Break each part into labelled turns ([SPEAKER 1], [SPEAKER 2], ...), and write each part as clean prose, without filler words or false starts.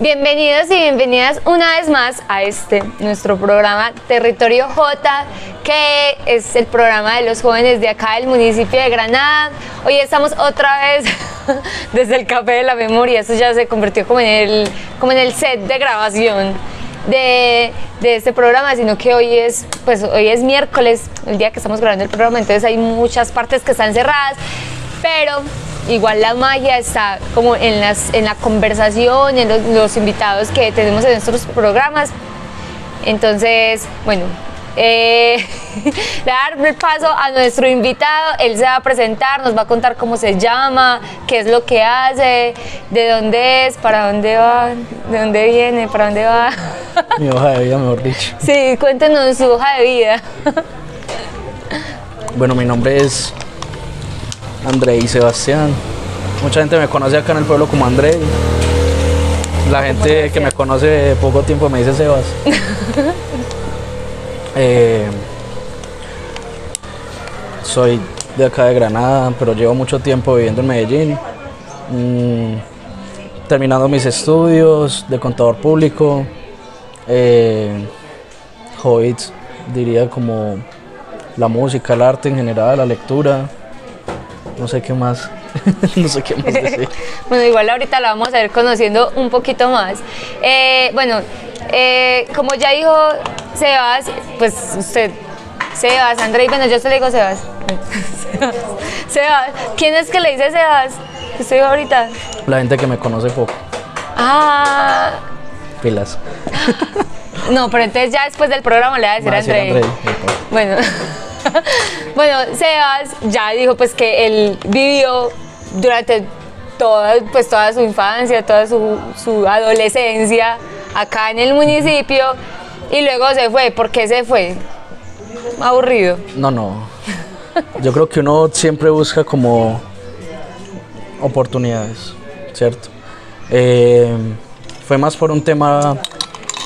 [SPEAKER 1] Bienvenidos y bienvenidas una vez más a nuestro programa Territorio J, que es el programa de los jóvenes de acá del municipio de Granada. Hoy estamos otra vez desde el Café de la Memoria. Esto ya se convirtió como en el set de grabación de este programa, sino que hoy es miércoles, el día que estamos grabando el programa, entonces hay muchas partes que están cerradas, pero igual la magia está como en la conversación, en los invitados que tenemos en nuestros programas. Entonces, bueno, dar el paso a nuestro invitado. Él se va a presentar, nos va a contar cómo se llama, qué es lo que hace, de dónde es, para dónde va, de dónde viene, para dónde va.
[SPEAKER 2] Mi hoja de vida, mejor dicho.
[SPEAKER 1] Sí, cuéntenos su hoja de vida.
[SPEAKER 2] Bueno, mi nombre es Andrei Sebastián. Mucha gente me conoce acá en el pueblo como Andrei. La gente que me conoce de poco tiempo me dice Sebas. Soy de acá de Granada, pero llevo mucho tiempo viviendo en Medellín. Terminando mis estudios de contador público. Hobbies, diría, como la música, el arte en general, la lectura. No sé qué más. No sé qué más decir.
[SPEAKER 1] Bueno, igual ahorita la vamos a ir conociendo un poquito más. Como ya dijo Sebas, pues usted, Sebas, Andrei, bueno, yo se le digo Sebas. Sebas, ¿quién es que le dice Sebas? Estoy ahorita.
[SPEAKER 2] La gente que me conoce poco.
[SPEAKER 1] Ah.
[SPEAKER 2] Pilas.
[SPEAKER 1] No, pero entonces ya después del programa le va a decir Andrei. Bueno. Bueno, Sebas ya dijo pues que él vivió durante toda su infancia, toda su adolescencia acá en el municipio y luego se fue. ¿Por qué se fue? ¿Aburrido?
[SPEAKER 2] No. Yo creo que uno siempre busca como oportunidades, ¿cierto? Fue más por un tema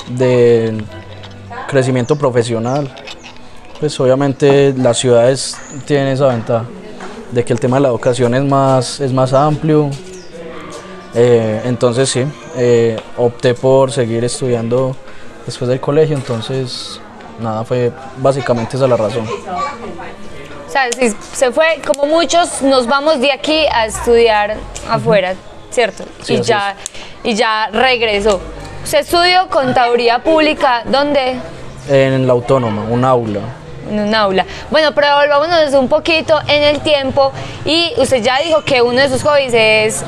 [SPEAKER 2] de crecimiento profesional. Pues obviamente las ciudades tienen esa ventaja de que el tema de la educación es más amplio. Entonces sí, opté por seguir estudiando después del colegio, entonces nada, fue básicamente esa la razón.
[SPEAKER 1] O sea, si se fue, como muchos nos vamos de aquí a estudiar afuera, ¿cierto?
[SPEAKER 2] Sí,
[SPEAKER 1] y ya regresó. ¿Usted estudió contaduría pública? ¿Dónde?
[SPEAKER 2] En la Autónoma, un aula.
[SPEAKER 1] En un aula. Bueno, pero volvámonos un poquito en el tiempo y usted ya dijo que uno de sus hobbies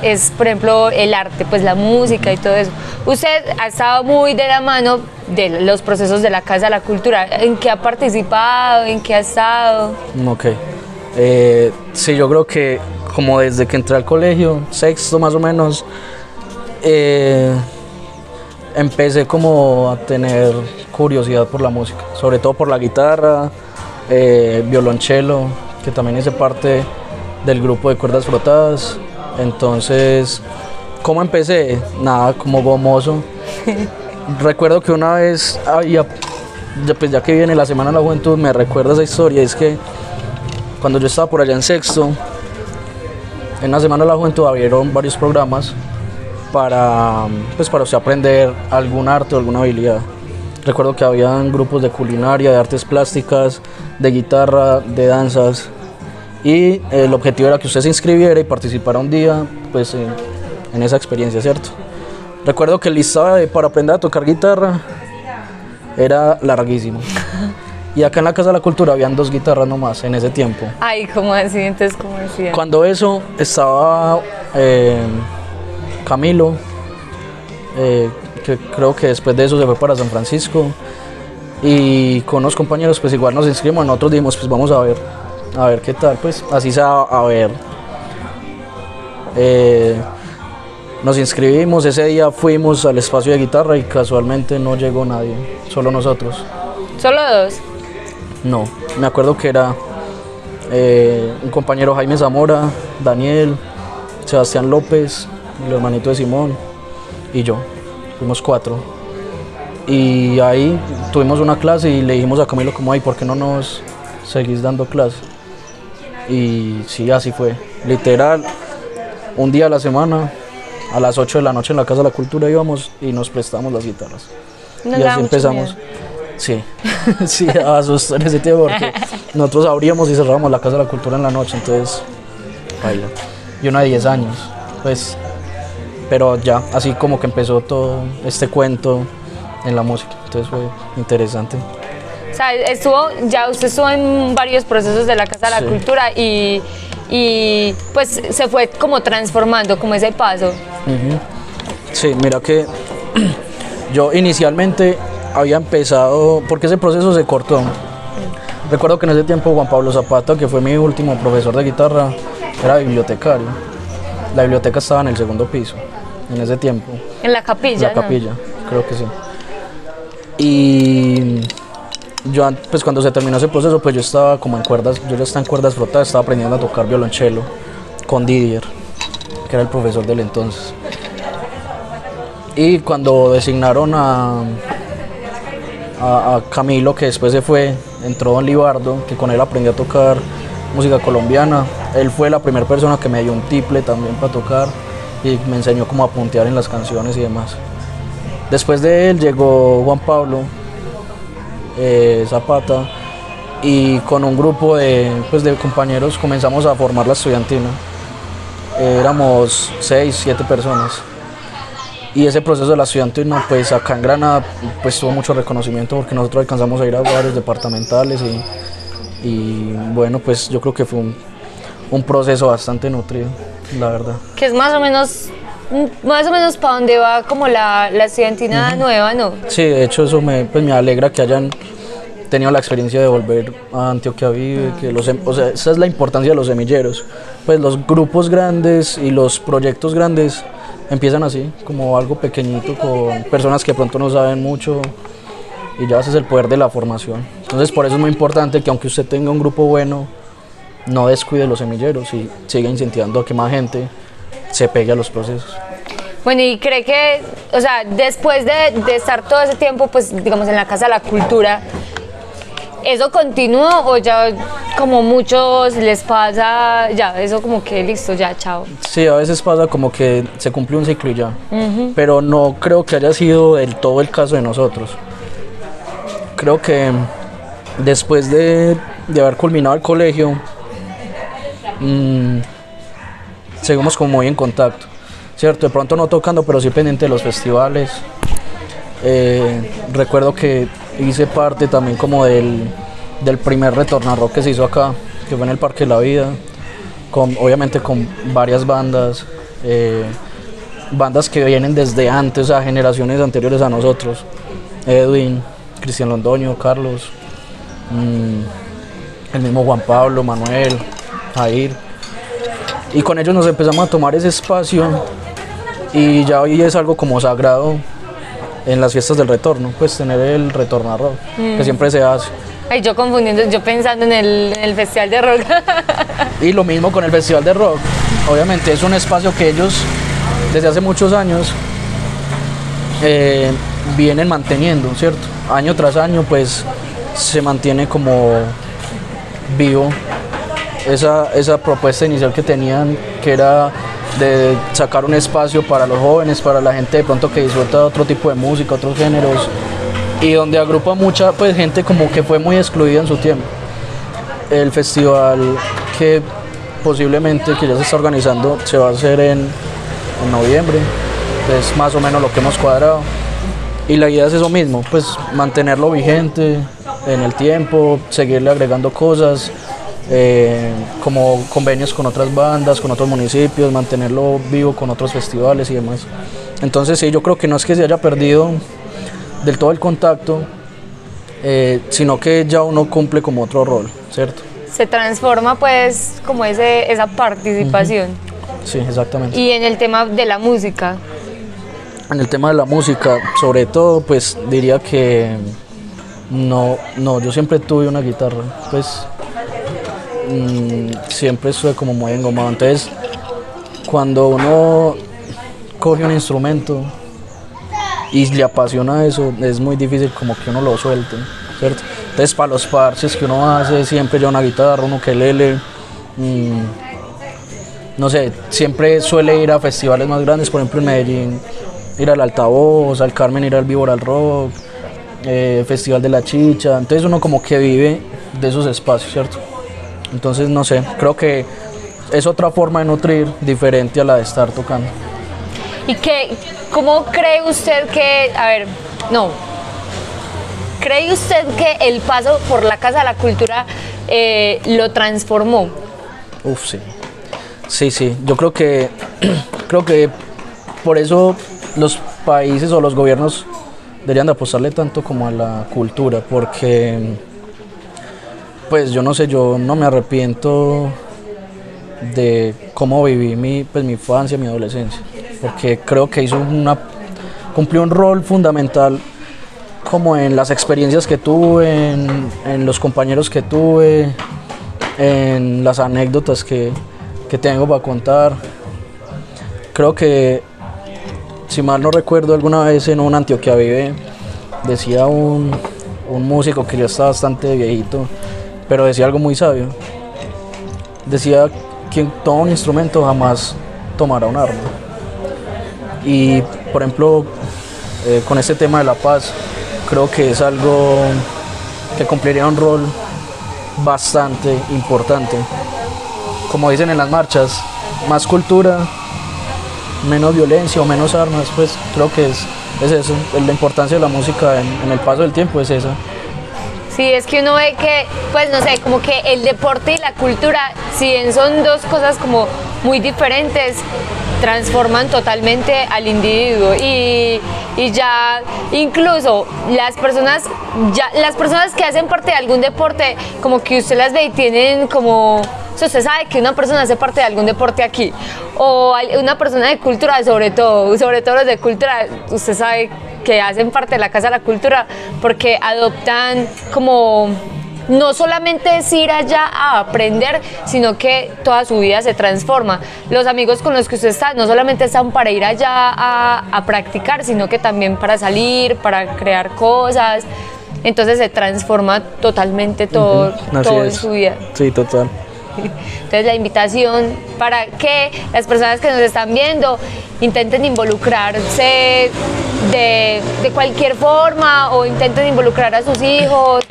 [SPEAKER 1] es, por ejemplo, el arte, pues la música y todo eso. Usted ha estado muy de la mano de los procesos de la Casa de la Cultura. ¿En qué ha participado? ¿En qué ha estado?
[SPEAKER 2] Ok. Sí, yo creo que como desde que entré al colegio, sexto más o menos, empecé como a tener curiosidad por la música, sobre todo por la guitarra, violonchelo, que también hice parte del grupo de cuerdas frotadas. Entonces, ¿cómo empecé? Nada, como gomoso. Recuerdo que una vez había, ya que viene la Semana de la Juventud, me recuerda esa historia. Es que cuando yo estaba por allá en sexto, en la Semana de la Juventud abrieron varios programas para usted aprender algún arte o alguna habilidad. Recuerdo que habían grupos de culinaria, de artes plásticas, de guitarra, de danzas, y el objetivo era que usted se inscribiera y participara un día pues, en esa experiencia, ¿cierto? Recuerdo que el listado para aprender a tocar guitarra era larguísimo. Y acá en la Casa de la Cultura habían 2 guitarras nomás en ese tiempo.
[SPEAKER 1] Ay, ¿cómo así? Entonces, ¿cómo decía?
[SPEAKER 2] Cuando eso estaba Camilo, que creo que después de eso se fue para San Francisco, y con unos compañeros pues igual nos inscribimos. Nosotros dijimos pues vamos a ver qué tal, pues así se va a ver. Nos inscribimos, ese día fuimos al espacio de guitarra y casualmente no llegó nadie, solo nosotros.
[SPEAKER 1] ¿Solo 2?
[SPEAKER 2] No, me acuerdo que era un compañero, Jaime Zamora, Daniel, Sebastián López, el hermanito de Simón y yo. Fuimos 4. Y ahí tuvimos una clase y le dijimos a Camilo como, ¿por qué no nos seguís dando clase? Y sí, así fue. Literal, un día a la semana a las 8 de la noche en la Casa de la Cultura íbamos y nos prestábamos las guitarras.
[SPEAKER 1] Nos
[SPEAKER 2] Y
[SPEAKER 1] daba
[SPEAKER 2] así
[SPEAKER 1] mucho
[SPEAKER 2] empezamos.
[SPEAKER 1] miedo.
[SPEAKER 2] Sí, sí, a sus en ese tiempo porque nosotros abríamos y cerrábamos la Casa de la Cultura en la noche, entonces, baila. Y uno de 10 años, pues, pero ya, así como que empezó todo este cuento en la música, entonces fue interesante.
[SPEAKER 1] O sea, usted estuvo en varios procesos de la Casa de la
[SPEAKER 2] Sí.
[SPEAKER 1] Cultura y pues se fue como transformando, como ese paso.
[SPEAKER 2] Ujú. Sí, mira que yo inicialmente había empezado, porque ese proceso se cortó. Recuerdo que en ese tiempo Juan Pablo Zapata, que fue mi último profesor de guitarra, era bibliotecario. La biblioteca estaba en el segundo piso, en ese tiempo.
[SPEAKER 1] En la capilla,
[SPEAKER 2] En la
[SPEAKER 1] ¿no?
[SPEAKER 2] capilla, creo que sí. Y yo, pues cuando se terminó ese proceso, pues yo estaba como en cuerdas, yo ya estaba en cuerdas frotadas, estaba aprendiendo a tocar violonchelo con Didier, que era el profesor del entonces. Y cuando designaron a Camilo, que después se fue, entró Don Libardo, que con él aprendí a tocar música colombiana. Él fue la primera persona que me dio un tiple también para tocar y me enseñó cómo a puntear en las canciones y demás. Después de él llegó Juan Pablo Zapata y con un grupo de compañeros comenzamos a formar la estudiantina. Éramos 6, 7 personas. Y ese proceso de la estudiantina, pues acá en Granada, pues tuvo mucho reconocimiento porque nosotros alcanzamos a ir a varios departamentales y bueno, pues yo creo que fue un proceso bastante nutrido, la verdad.
[SPEAKER 1] Que es más o menos para donde va como la estudiantina nueva, ¿no?
[SPEAKER 2] Sí, de hecho eso pues me alegra que hayan tenido la experiencia de volver a Antioquia Vive, que o sea, esa es la importancia de los semilleros. Pues los grupos grandes y los proyectos grandes empiezan así, como algo pequeñito, con personas que de pronto no saben mucho y ya ese es el poder de la formación. Entonces por eso es muy importante que aunque usted tenga un grupo bueno, no descuide los semilleros y siga incentivando a que más gente se pegue a los procesos.
[SPEAKER 1] Bueno, y cree que, o sea, después de estar todo ese tiempo, pues, digamos, en la Casa de la Cultura, ¿eso continúa o ya como muchos les pasa, ya, eso como que listo, ya, chao?
[SPEAKER 2] Sí, a veces pasa como que se cumplió un ciclo y ya, pero no creo que haya sido del todo el caso de nosotros. Creo que después de haber culminado el colegio, seguimos como muy en contacto, ¿cierto? De pronto no tocando, pero sí pendiente de los festivales. Recuerdo que hice parte también como del primer Retorna Rock que se hizo acá, que fue en el Parque de la Vida, obviamente con varias bandas, bandas que vienen desde antes, a generaciones anteriores a nosotros, Edwin, Cristian Londoño, Carlos, el mismo Juan Pablo, Manuel, Jair, y con ellos nos empezamos a tomar ese espacio y ya hoy es algo como sagrado en las fiestas del retorno, pues tener el Retorna Rock, que siempre se hace.
[SPEAKER 1] Ay, yo confundiendo, yo pensando en el Festival de Rock.
[SPEAKER 2] Y lo mismo con el Festival de Rock, obviamente es un espacio que ellos desde hace muchos años vienen manteniendo, ¿cierto? Año tras año pues se mantiene como vivo esa propuesta inicial que tenían, que era de sacar un espacio para los jóvenes, para la gente de pronto que disfruta otro tipo de música, otros géneros, y donde agrupa mucha pues, gente como que fue muy excluida en su tiempo. El festival que posiblemente que ya se está organizando se va a hacer en noviembre, es más o menos lo que hemos cuadrado, y la idea es eso mismo, pues mantenerlo vigente en el tiempo, seguirle agregando cosas, como convenios con otras bandas, con otros municipios, mantenerlo vivo con otros festivales y demás. Entonces sí, yo creo que no es que se haya perdido del todo el contacto, sino que ya uno cumple como otro rol, ¿cierto?
[SPEAKER 1] Se transforma pues como esa participación.
[SPEAKER 2] Sí, exactamente.
[SPEAKER 1] Y en el tema de la música.
[SPEAKER 2] En el tema de la música, sobre todo, pues diría que no, yo siempre tuve una guitarra, pues siempre estuve como muy engomado. Entonces, cuando uno coge un instrumento y le apasiona eso, es muy difícil como que uno lo suelte, ¿cierto? Entonces, para los parches que uno hace, siempre lleva una guitarra, un ukelele, no sé, siempre suele ir a festivales más grandes, por ejemplo en Medellín, ir al Altavoz, al Carmen, ir al Víbora al Rock, Festival de la Chicha, entonces uno como que vive de esos espacios, ¿cierto? Entonces no sé, creo que es otra forma de nutrir diferente a la de estar tocando.
[SPEAKER 1] ¿Y cómo cree usted que, cree usted que el paso por la Casa de la Cultura lo transformó?
[SPEAKER 2] Uf, sí. Sí, yo creo que por eso los países o los gobiernos deberían de apostarle tanto como a la cultura, porque pues yo no sé, yo no me arrepiento de cómo viví mi infancia, mi adolescencia, porque creo que cumplió un rol fundamental como en las experiencias que tuve, en los compañeros que tuve, en las anécdotas que tengo para contar. Creo que, si mal no recuerdo, alguna vez en un Antioquia Vive decía un músico que ya está bastante viejito, pero decía algo muy sabio. Decía: quien toma un instrumento jamás tomará un arma. Y por ejemplo, con este tema de la paz, creo que es algo que cumpliría un rol bastante importante. Como dicen en las marchas, más cultura, menos violencia o menos armas, pues creo que es eso, la importancia de la música en el paso del tiempo es esa.
[SPEAKER 1] Sí, es que uno ve que, pues no sé, como que el deporte y la cultura, si bien son dos cosas como muy diferentes, transforman totalmente al individuo y ya incluso las personas que hacen parte de algún deporte, como que usted las ve y tienen como, o sea, usted sabe que una persona hace parte de algún deporte aquí, o una persona de cultura, sobre todo los de cultura, usted sabe que hacen parte de la Casa de la Cultura porque adoptan como no solamente es ir allá a aprender, sino que toda su vida se transforma. Los amigos con los que usted está no solamente están para ir allá a practicar, sino que también para salir, para crear cosas. Entonces se transforma totalmente todo en su vida.
[SPEAKER 2] Sí, total.
[SPEAKER 1] Entonces la invitación para que las personas que nos están viendo intenten involucrarse de cualquier forma, o intenten involucrar a sus hijos,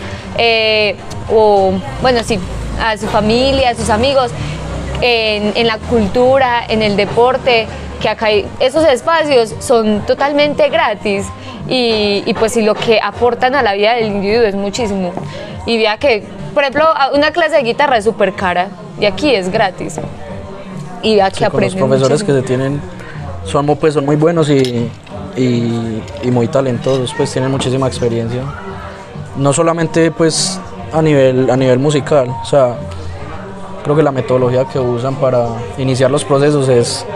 [SPEAKER 1] o bueno, sí, a su familia, a sus amigos en la cultura, en el deporte, que acá esos espacios son totalmente gratis y pues si lo que aportan a la vida del individuo es muchísimo. Y vea que, por ejemplo, una clase de guitarra es súper cara y aquí es gratis. Y vea que aprenden
[SPEAKER 2] los profesores
[SPEAKER 1] muchísimo.
[SPEAKER 2] Que se tienen son muy buenos y muy talentosos, pues tienen muchísima experiencia. No solamente pues a nivel musical, o sea, creo que la metodología que usan para iniciar los procesos es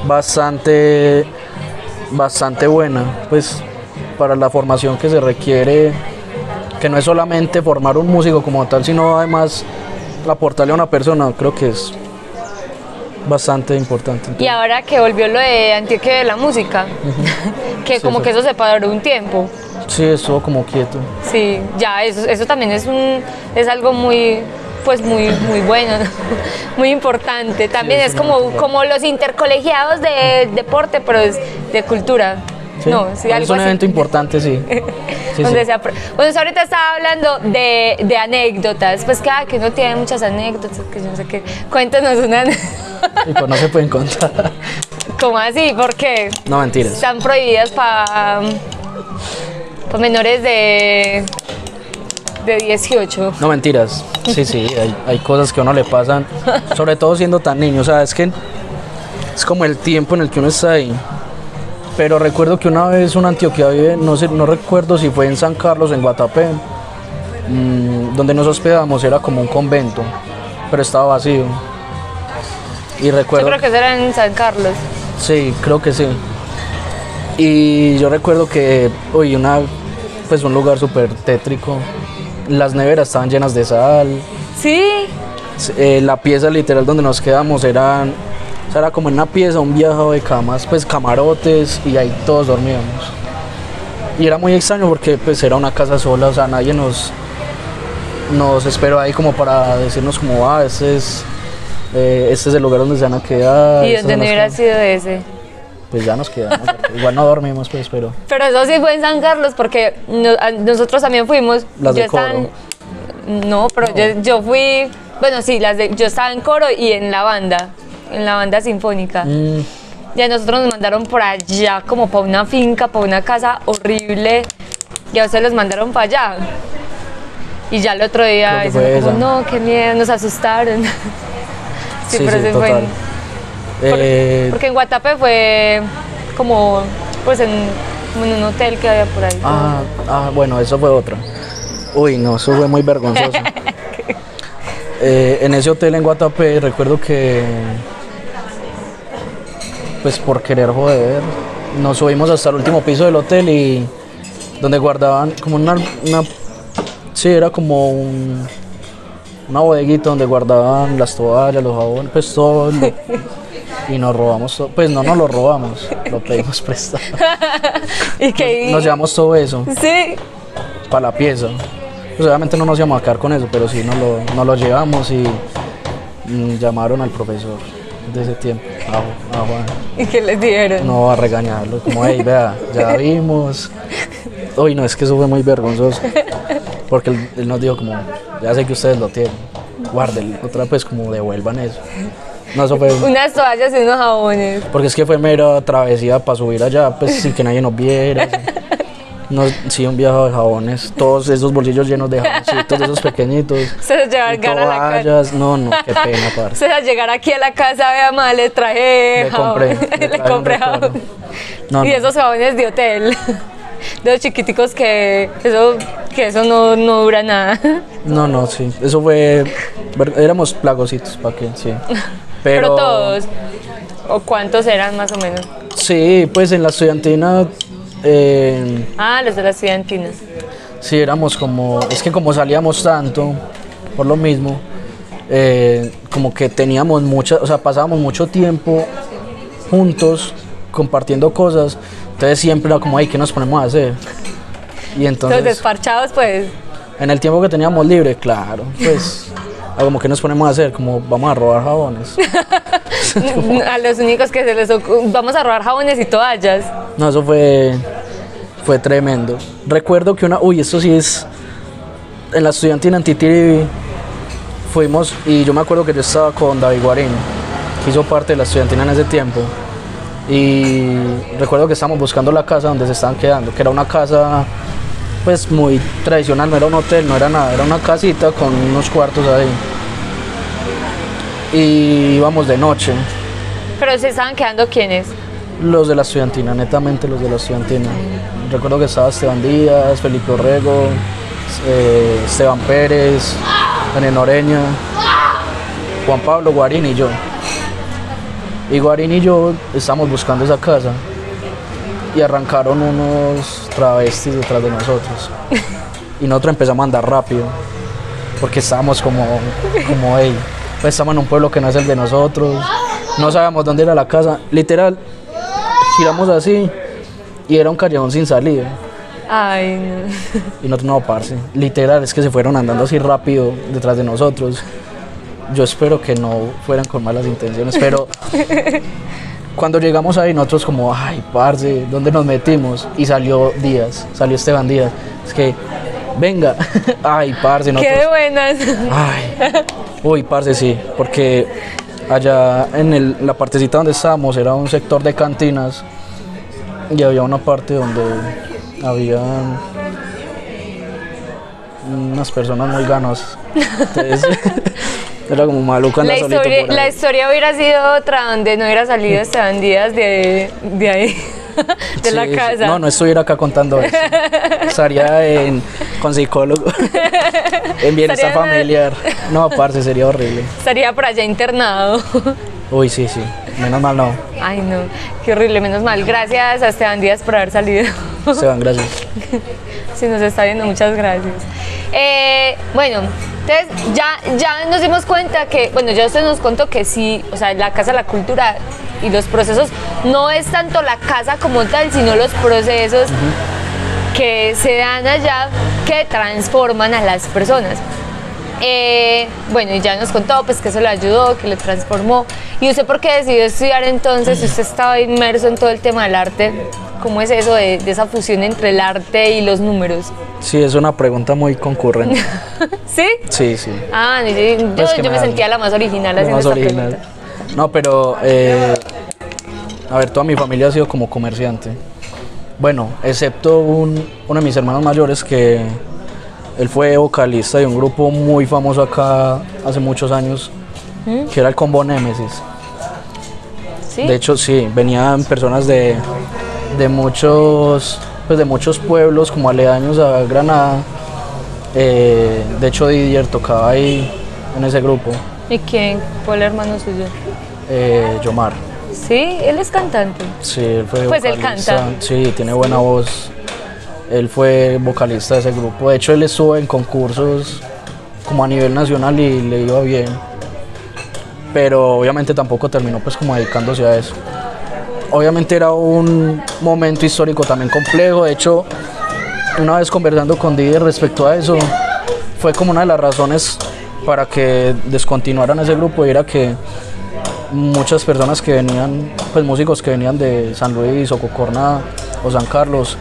[SPEAKER 2] bastante buena, pues para la formación que se requiere, que no es solamente formar un músico como tal, sino además aportarle a una persona, creo que es bastante importante.
[SPEAKER 1] Y ahora que volvió lo de Antioquia de la música, que sí, como que eso se paró un tiempo.
[SPEAKER 2] Sí, estuvo como quieto.
[SPEAKER 1] Sí, ya eso también es algo muy, pues muy bueno, ¿no? Muy importante. También sí, es como los intercolegiados de deporte, pero es de cultura.
[SPEAKER 2] Sí,
[SPEAKER 1] no, sí, algo
[SPEAKER 2] es un evento importante, sí.
[SPEAKER 1] Donde sí. Bueno, usted ahorita estaba hablando de anécdotas, pues que uno tiene muchas anécdotas, que yo no sé qué. Cuéntanos una anécdota.
[SPEAKER 2] Y pues no se pueden contar.
[SPEAKER 1] ¿Cómo así? ¿Por qué?
[SPEAKER 2] No, mentiras.
[SPEAKER 1] Están prohibidas para menores de 18.
[SPEAKER 2] No, mentiras. Sí, hay cosas que a uno le pasan, sobre todo siendo tan niño. O sea, es que es como el tiempo en el que uno está ahí. Pero recuerdo que una vez una Antioquia Vive, no recuerdo si fue en San Carlos, en Guatapé, donde nos hospedamos, era como un convento, pero estaba vacío. Y recuerdo,
[SPEAKER 1] yo creo que eso era en San Carlos.
[SPEAKER 2] Sí, creo que sí. Y yo recuerdo que, pues un lugar súper tétrico, las neveras estaban llenas de sal.
[SPEAKER 1] ¿Sí?
[SPEAKER 2] La pieza literal donde nos quedamos era como en una pieza, un viaje de camas, pues camarotes, y ahí todos dormíamos. Y era muy extraño porque pues era una casa sola, o sea, nadie nos esperó ahí como para decirnos como, este este es el lugar donde se van a quedar.
[SPEAKER 1] ¿Y dónde no hubiera sido ese?
[SPEAKER 2] Pues ya nos quedamos, igual no dormimos pues, pero...
[SPEAKER 1] Pero eso sí fue en San Carlos porque nosotros también fuimos.
[SPEAKER 2] Las de coro.
[SPEAKER 1] No, pero no. Yo fui, bueno sí, yo estaba en coro y en la banda sinfónica. Y a nosotros nos mandaron por allá como para una finca, para una casa horrible, y a ustedes los mandaron para allá. Y ya el otro día dicen como, no, qué miedo, nos asustaron. Sí, pero sí,
[SPEAKER 2] total.
[SPEAKER 1] Porque en Guatapé fue como, pues en un hotel que había por ahí.
[SPEAKER 2] Bueno, eso fue otra. Uy, no, eso fue muy vergonzoso. En ese hotel en Guatapé recuerdo que, pues por querer joder, nos subimos hasta el último piso del hotel y donde guardaban como sí, era como una bodeguita donde guardaban las toallas, los jabones, pues todo. Y nos robamos todo, pues no nos lo robamos, lo pedimos prestado.
[SPEAKER 1] ¿Y
[SPEAKER 2] nos llevamos todo eso.
[SPEAKER 1] Sí.
[SPEAKER 2] Para la pieza. Pues obviamente no nos íbamos a quedar con eso, pero sí nos lo llevamos y llamaron al profesor de ese tiempo, a Juan.
[SPEAKER 1] ¿Y qué les dijeron?
[SPEAKER 2] No, a regañarlo, como, hey, vea, ya vimos. Uy, no, es que eso fue muy vergonzoso. Porque él nos dijo como, ya sé que ustedes lo tienen, guárdenlo. Otra vez como devuelvan eso. No, eso fue...
[SPEAKER 1] Unas toallas y unos jabones.
[SPEAKER 2] Porque es que fue mera travesía para subir allá, pues sin que nadie nos viera. No, sí, un viaje de jabones, todos esos bolsillos llenos de jaboncitos, de esos pequeñitos.
[SPEAKER 1] Se llegar a la casa.
[SPEAKER 2] No, qué pena, parce.
[SPEAKER 1] Se llegar aquí a la casa, vea mal, le traje jabón. Le compré jabón. Y esos jabones de hotel. De los chiquiticos que eso no dura nada.
[SPEAKER 2] No, sí. Eso fue. Éramos plagositos, ¿para qué? Sí.
[SPEAKER 1] Pero todos. ¿O cuántos eran más o menos?
[SPEAKER 2] Sí, pues en la estudiantina.
[SPEAKER 1] Los de la estudiantina.
[SPEAKER 2] Sí, éramos como. Es que como salíamos tanto, por lo mismo, como que teníamos o sea, pasábamos mucho tiempo juntos, compartiendo cosas. Entonces siempre era como, ay, ¿qué nos ponemos a hacer? Y entonces...
[SPEAKER 1] Los desparchados, pues.
[SPEAKER 2] En el tiempo que teníamos libre, claro, pues... como que nos ponemos a hacer, como vamos a robar jabones.
[SPEAKER 1] A los únicos que se les vamos a robar jabones y toallas.
[SPEAKER 2] No, eso fue tremendo. Recuerdo que esto sí es... En la estudiantina en Titiribi fuimos, y yo me acuerdo que yo estaba con David Guarín, que hizo parte de la estudiantina en ese tiempo. Y recuerdo que estábamos buscando la casa donde se estaban quedando, que era una casa pues muy tradicional, no era un hotel, no era nada, era una casita con unos cuartos ahí. Y íbamos de noche.
[SPEAKER 1] ¿Pero se estaban quedando quiénes?
[SPEAKER 2] Los de la estudiantina, netamente los de la estudiantina. Recuerdo que estaba Esteban Díaz, Felipe Orrego, Esteban Pérez, Daniel Noreña, Juan Pablo, Guarín y yo. Y Guarín y yo estábamos buscando esa casa y arrancaron unos travestis detrás de nosotros. Y nosotros empezamos a andar rápido porque estábamos como hey, pues estamos en un pueblo que no es el de nosotros, no sabíamos dónde era la casa. Literal, giramos así y era un callejón sin salida.
[SPEAKER 1] Ay, no.
[SPEAKER 2] Y nosotros no, parce, literal, es que se fueron andando así rápido detrás de nosotros. Yo espero que no fueran con malas intenciones, pero cuando llegamos ahí nosotros como, ay, parce, ¿dónde nos metimos? Y salió Esteban Díaz. Es que, venga, ay, parce, nosotros...
[SPEAKER 1] ¡Qué buenas!
[SPEAKER 2] Ay, uy, parce, sí, porque allá en la partecita donde estábamos era un sector de cantinas y había una parte donde había unas personas muy ganosas. Entonces... Era como maluca en
[SPEAKER 1] la historia hubiera sido otra, donde no hubiera salido Esteban Díaz de ahí, de la casa.
[SPEAKER 2] Sí. No estuviera acá contando eso. Estaría con psicólogo, en bienestar familiar. No, parce, sería horrible.
[SPEAKER 1] Estaría por allá internado.
[SPEAKER 2] Uy, sí, menos mal no.
[SPEAKER 1] Ay, no, qué horrible, menos mal. Gracias a Esteban Díaz por haber salido.
[SPEAKER 2] Esteban, gracias.
[SPEAKER 1] Si nos está viendo, muchas gracias. Bueno, entonces ya nos dimos cuenta que, bueno, ya usted nos contó que sí, o sea, la Casa de la Cultura y los procesos, no es tanto la casa como tal, sino los procesos que se dan allá que transforman a las personas. Bueno, y ya nos contó pues que eso le ayudó, que le transformó. ¿Y usted por qué decidió estudiar entonces? Usted estaba inmerso en todo el tema del arte. ¿Cómo es eso de esa fusión entre el arte y los números?
[SPEAKER 2] Sí, es una pregunta muy concurrente.
[SPEAKER 1] ¿Sí?
[SPEAKER 2] Sí, sí.
[SPEAKER 1] Ah, yo me sentía la más original haciendo esta pregunta.
[SPEAKER 2] No, pero, a ver, toda mi familia ha sido como comerciante. Bueno, excepto uno de mis hermanos mayores que él fue vocalista de un grupo muy famoso acá hace muchos años, que era el Combo Némesis.
[SPEAKER 1] ¿Sí?
[SPEAKER 2] De hecho, sí, venían personas de muchos pueblos como aledaños a Granada. De hecho, Didier tocaba ahí en ese grupo.
[SPEAKER 1] ¿Y quién fue el hermano suyo?
[SPEAKER 2] Yomar.
[SPEAKER 1] Sí, él es cantante.
[SPEAKER 2] Sí, él fue
[SPEAKER 1] pues
[SPEAKER 2] vocalista.
[SPEAKER 1] Él canta.
[SPEAKER 2] Sí, tiene buena voz. Él fue vocalista de ese grupo. De hecho, él estuvo en concursos como a nivel nacional y le iba bien. Pero obviamente tampoco terminó pues como dedicándose a eso. Obviamente era un momento histórico también complejo. De hecho, una vez conversando con Didier respecto a eso, fue como una de las razones para que descontinuaran ese grupo, y era que muchas personas que venían, pues músicos que venían de San Luis o Cocorná o San Carlos,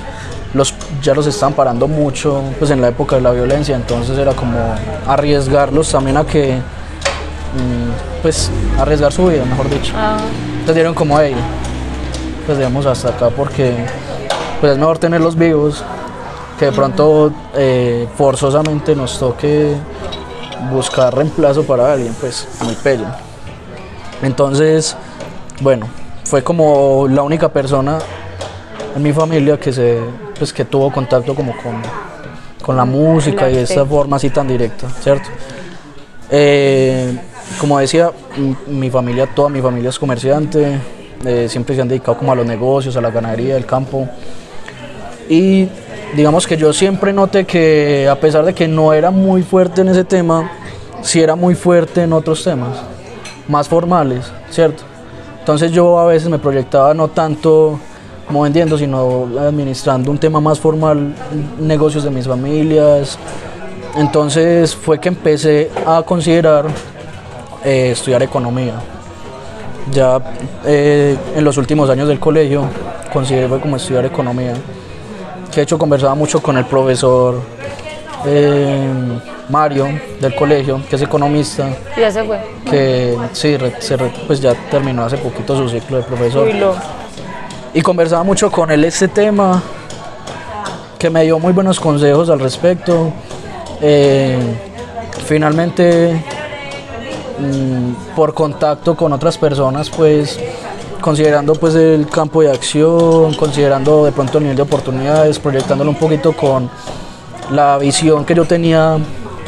[SPEAKER 2] ya los estaban parando mucho pues en la época de la violencia. Entonces era como arriesgarlos también a que, pues arriesgar su vida, mejor dicho. Entonces dieron como, hey, pues digamos hasta acá, porque pues es mejor tenerlos vivos que de pronto forzosamente nos toque buscar reemplazo para alguien, pues muy pelle. Entonces, bueno, fue como la única persona en mi familia que tuvo contacto como con la música y de esta forma así tan directa, ¿cierto? Como decía, toda mi familia es comerciante, siempre se han dedicado como a los negocios, a la ganadería, el campo. Y digamos que yo siempre noté que a pesar de que no era muy fuerte en ese tema, sí era muy fuerte en otros temas, más formales, ¿cierto? Entonces yo a veces me proyectaba no tanto como vendiendo, sino administrando un tema más formal, negocios de mis familias. Entonces fue que empecé a considerar estudiar economía. Ya en los últimos años del colegio consideré fue como estudiar economía. Que de hecho conversaba mucho con el profesor Mario del colegio, que es economista.
[SPEAKER 1] ¿Y ya se fue?
[SPEAKER 2] Que sí, pues ya terminó hace poquito su ciclo de profesor. Y conversaba mucho con él este tema, que me dio muy buenos consejos al respecto. Finalmente, por contacto con otras personas, pues considerando pues el campo de acción, considerando de pronto el nivel de oportunidades, proyectándolo un poquito con la visión que yo tenía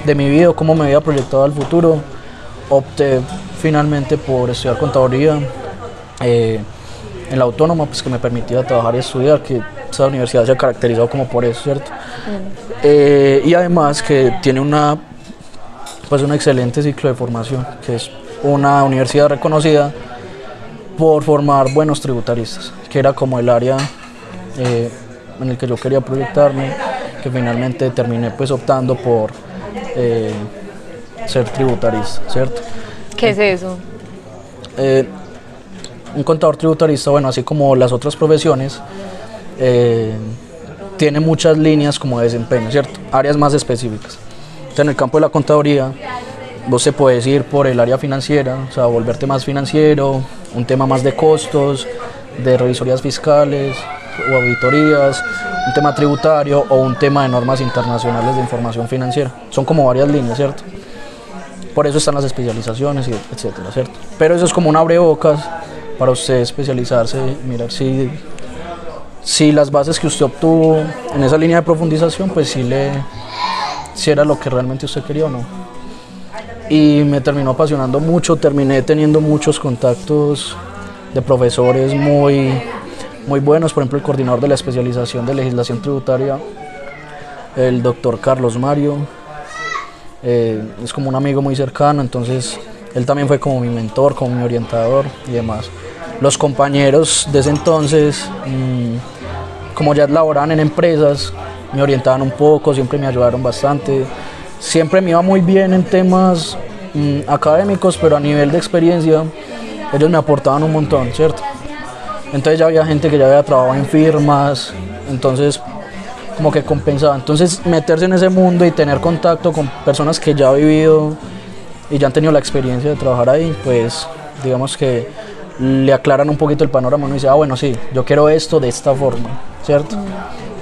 [SPEAKER 2] de mi vida, cómo me había proyectado al futuro, opté finalmente por estudiar contaduría en la Autónoma, pues que me permitía trabajar y estudiar, que esa universidad se ha caracterizado como por eso, ¿cierto? Y además que tiene un excelente ciclo de formación, que es una universidad reconocida por formar buenos tributaristas, que era como el área en el que yo quería proyectarme, que finalmente terminé pues optando por ser tributarista, ¿cierto?
[SPEAKER 1] ¿Qué es eso?
[SPEAKER 2] Un contador tributarista, bueno, así como las otras profesiones, tiene muchas líneas como de desempeño, ¿cierto? Áreas más específicas. Entonces, en el campo de la contaduría, vos te puedes ir por el área financiera, o sea, volverte más financiero, un tema más de costos, de revisorías fiscales o auditorías, un tema tributario o un tema de normas internacionales de información financiera. Son como varias líneas, ¿cierto? Por eso están las especializaciones, etcétera, ¿cierto? Pero eso es como un abrebocas para usted especializarse, mirar si las bases que usted obtuvo en esa línea de profundización, pues si era lo que realmente usted quería o no. Y me terminó apasionando mucho, terminé teniendo muchos contactos de profesores muy buenos, por ejemplo el coordinador de la especialización de legislación tributaria, el doctor Carlos Mario, es como un amigo muy cercano, entonces él también fue como mi mentor, como mi orientador y demás. Los compañeros de ese entonces, como ya laboraban en empresas, me orientaban un poco, siempre me ayudaron bastante. siempre me iba muy bien en temas académicos, pero a nivel de experiencia ellos me aportaban un montón, ¿cierto? Entonces ya había gente que ya había trabajado en firmas, entonces como que compensaba. Entonces meterse en ese mundo y tener contacto con personas que ya han vivido y ya han tenido la experiencia de trabajar ahí, pues digamos que le aclaran un poquito el panorama. Uno dice, ah bueno, sí, yo quiero esto de esta forma, ¿cierto?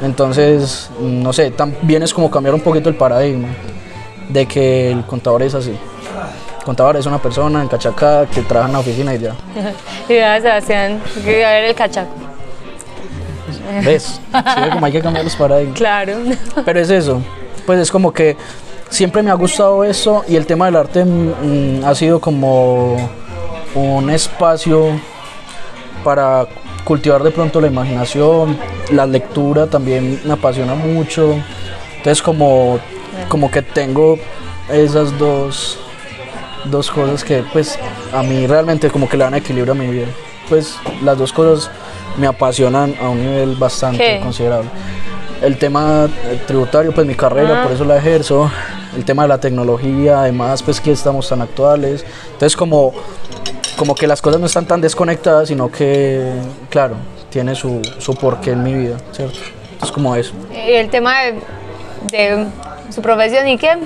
[SPEAKER 2] Entonces, no sé, también es como cambiar un poquito el paradigma de que el contador es así. El contador es una persona en Cachacá que trabaja en la oficina y ya.
[SPEAKER 1] Y vea, Sebastián, que va a ver el cachaco.
[SPEAKER 2] ¿Ves? Sí, como hay que cambiar los paradigmas.
[SPEAKER 1] Claro.
[SPEAKER 2] Pero es eso, pues es como que siempre me ha gustado eso y el tema del arte ha sido como un espacio para cultivar de pronto la imaginación, la lectura también me apasiona mucho, entonces como que tengo esas dos cosas que pues a mí realmente como que le dan equilibrio a mi vida, pues las dos cosas me apasionan a un nivel bastante considerable. El tema tributario, pues mi carrera, por eso la ejerzo, el tema de la tecnología, además pues que estamos tan actuales, entonces como que las cosas no están tan desconectadas, sino que, claro, tiene su porqué en mi vida, ¿cierto? Es como eso.
[SPEAKER 1] Y el tema de su profesión y qué,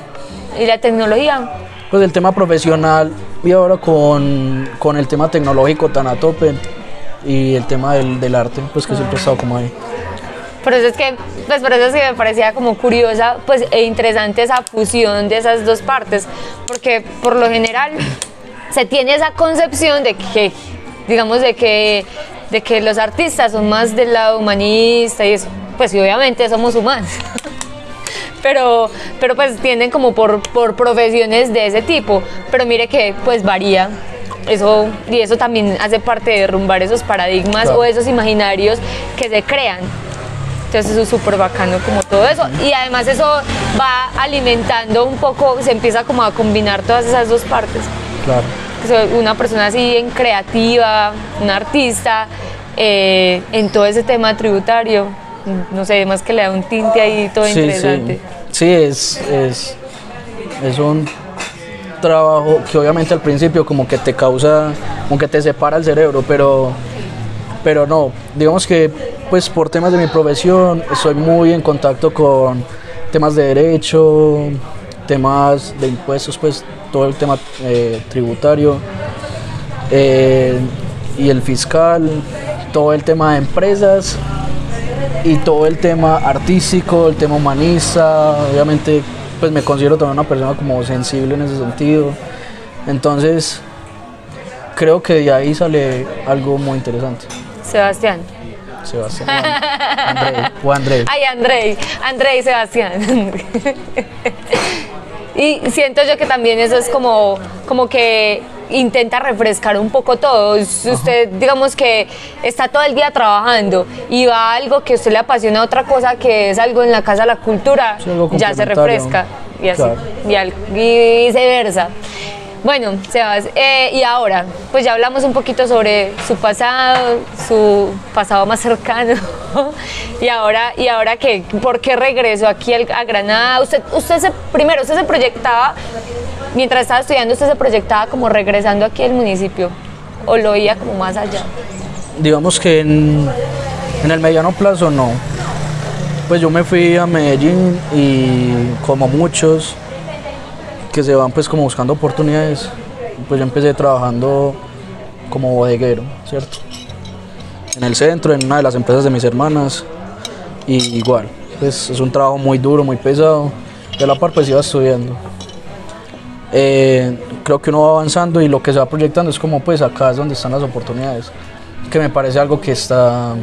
[SPEAKER 1] y la tecnología.
[SPEAKER 2] Pues el tema profesional y ahora con el tema tecnológico tan a tope y el tema del arte, pues que siempre he estado como ahí.
[SPEAKER 1] Por eso es que me parecía como curiosa pues, e interesante esa fusión de esas dos partes, porque por lo general se tiene esa concepción de que, digamos, de que los artistas son más del lado humanista y eso, pues y obviamente somos humanos, pero pues tienden como por profesiones de ese tipo, pero mire que pues varía. Eso también hace parte de derrumbar esos paradigmas, claro, o esos imaginarios que se crean. Entonces eso es súper bacano como todo eso, y además eso va alimentando un poco, se empieza como a combinar todas esas dos partes.
[SPEAKER 2] Claro.
[SPEAKER 1] Una persona así en creativa, un artista, en todo ese tema tributario, no sé, más que le da un tinte ahí todo interesante.
[SPEAKER 2] Sí, es un trabajo que obviamente al principio como que te causa, como que te separa el cerebro, pero no, digamos que pues por temas de mi profesión estoy muy en contacto con temas de derecho, temas de impuestos, pues todo el tema tributario y el fiscal, todo el tema de empresas y todo el tema artístico, el tema humanista. Obviamente pues me considero también una persona como sensible en ese sentido, entonces creo que de ahí sale algo muy interesante.
[SPEAKER 1] Sebastián,
[SPEAKER 2] Andrei.
[SPEAKER 1] Ay, Andrei Sebastián. Y siento yo que también eso es como que intenta refrescar un poco todo. Usted, digamos que está todo el día trabajando y va a algo que a usted le apasiona, otra cosa que es algo en la Casa de la Cultura, sí, ya se refresca y así, claro, y viceversa. Bueno, Sebas, y ahora, pues ya hablamos un poquito sobre su pasado más cercano, y ahora ¿qué? ¿Por qué regresó aquí a Granada? Usted se proyectaba, mientras estaba estudiando, usted se proyectaba como regresando aquí al municipio, o lo veía como más allá.
[SPEAKER 2] Digamos que en el mediano plazo no, pues yo me fui a Medellín y como muchos que se van pues como buscando oportunidades, pues yo empecé trabajando como bodeguero, ¿cierto? En el centro, en una de las empresas de mis hermanas, y igual, pues es un trabajo muy duro, muy pesado, y a la par pues iba estudiando. Creo que uno va avanzando y lo que se va proyectando es como pues acá es donde están las oportunidades, que me parece algo que está